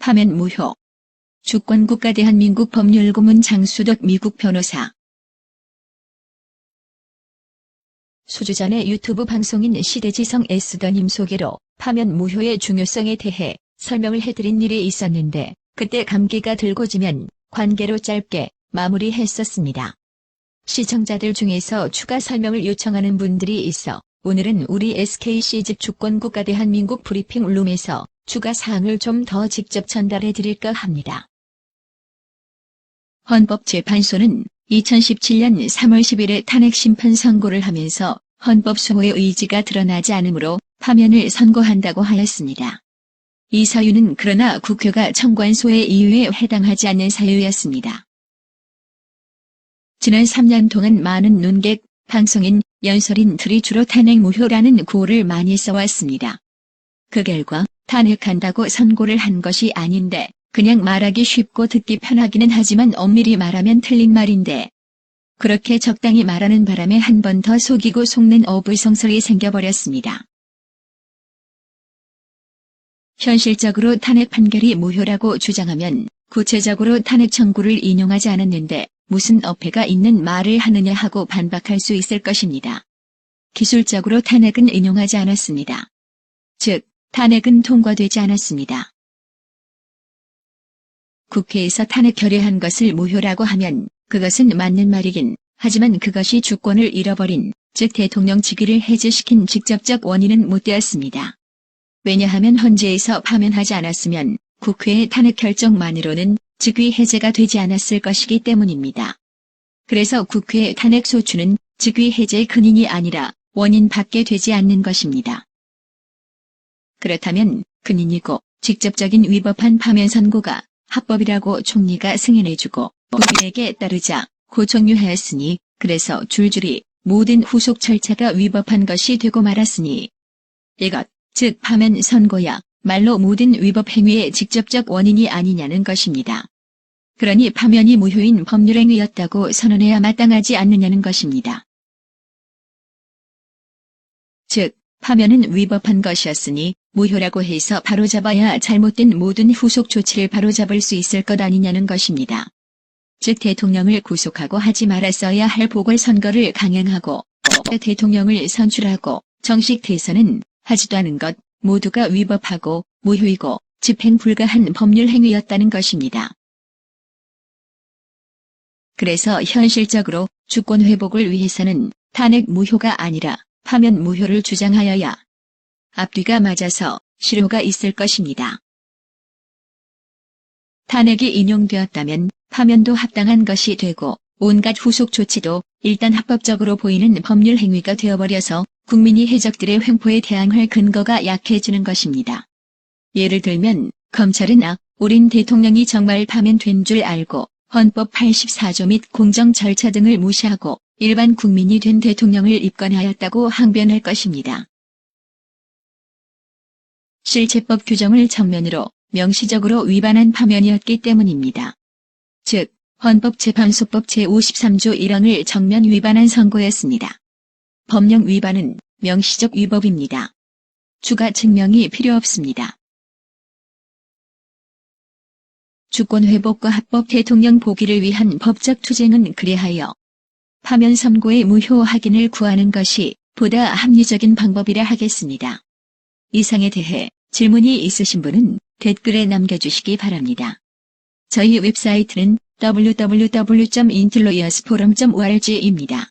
파면 무효. 주권국가 대한민국 법률고문 장수덕 미국 변호사. 수주 전에 유튜브 방송인 시대지성 에스더님 소개로 파면 무효의 중요성에 대해 설명을 해드린 일이 있었는데 그때 감기가 들고 지면 관계로 짧게 마무리했었습니다. 시청자들 중에서 추가 설명을 요청하는 분들이 있어 오늘은 우리 SKC집 주권국가 대한민국 브리핑 룸에서 추가 사항을 좀 더 직접 전달해 드릴까 합니다. 헌법재판소는 2017년 3월 10일에 탄핵 심판 선고를 하면서 헌법 수호의 의지가 드러나지 않으므로 파면을 선고한다고 하였습니다. 이 사유는 그러나 국회가 청구한 소의 이유에 해당하지 않는 사유였습니다. 지난 3년 동안 많은 논객, 방송인, 연설인들이 주로 탄핵 무효라는 구호를 많이 써왔습니다. 그 결과 탄핵한다고 선고를 한 것이 아닌데 그냥 말하기 쉽고 듣기 편하기는 하지만 엄밀히 말하면 틀린 말인데 그렇게 적당히 말하는 바람에 한 번 더 속이고 속는 어불성설이 생겨버렸습니다. 현실적으로 탄핵 판결이 무효라고 주장하면 구체적으로 탄핵 청구를 인용하지 않았는데 무슨 어폐가 있는 말을 하느냐 하고 반박할 수 있을 것입니다. 기술적으로 탄핵은 인용하지 않았습니다. 즉, 탄핵은 통과되지 않았습니다. 국회에서 탄핵 결의한 것을 무효라고 하면 그것은 맞는 말이긴 하지만 그것이 주권을 잃어버린, 즉 대통령 직위를 해제시킨 직접적 원인은 못 되었습니다. 왜냐하면 헌재에서 파면하지 않았으면 국회의 탄핵 결정만으로는 직위 해제가 되지 않았을 것이기 때문입니다. 그래서 국회의 탄핵 소추는 직위 해제의 근인이 아니라 원인밖에 되지 않는 것입니다. 그렇다면 근인이고 직접적인 위법한 파면 선고가 합법이라고 총리가 승인해주고 법인에게 따르자 고총류하였으니 그래서 줄줄이 모든 후속 절차가 위법한 것이 되고 말았으니 이것, 즉 파면 선고야 말로 모든 위법 행위의 직접적 원인이 아니냐는 것입니다. 그러니 파면이 무효인 법률행위였다고 선언해야 마땅하지 않느냐는 것입니다. 즉, 파면은 위법한 것이었으니 무효라고 해서 바로잡아야 잘못된 모든 후속 조치를 바로잡을 수 있을 것 아니냐는 것입니다. 즉 대통령을 구속하고 하지 말았어야 할 보궐선거를 강행하고 대통령을 선출하고 정식 대선은 하지도 않은 것 모두가 위법하고 무효이고 집행 불가한 법률 행위였다는 것입니다. 그래서 현실적으로 주권 회복을 위해서는 탄핵 무효가 아니라 파면 무효를 주장하여야 앞뒤가 맞아서 실효가 있을 것입니다. 탄핵이 인용되었다면 파면도 합당한 것이 되고 온갖 후속 조치도 일단 합법적으로 보이는 법률 행위가 되어버려서 국민이 해적들의 횡포에 대항할 근거가 약해지는 것입니다. 예를 들면 검찰은 우린 대통령이 정말 파면된 줄 알고 헌법 84조 및 공정 절차 등을 무시하고 일반 국민이 된 대통령을 입건하였다고 항변할 것입니다. 실체법 규정을 정면으로 명시적으로 위반한 파면이었기 때문입니다. 즉, 헌법재판소법 제53조 1항을 정면 위반한 선고였습니다. 법령 위반은 명시적 위법입니다. 추가 증명이 필요 없습니다. 주권 회복과 합법 대통령 보기를 위한 법적 투쟁은 그리하여 파면 선고의 무효 확인을 구하는 것이 보다 합리적인 방법이라 하겠습니다. 이상에 대해 질문이 있으신 분은 댓글에 남겨주시기 바랍니다. 저희 웹사이트는 www.interlawyers.org입니다.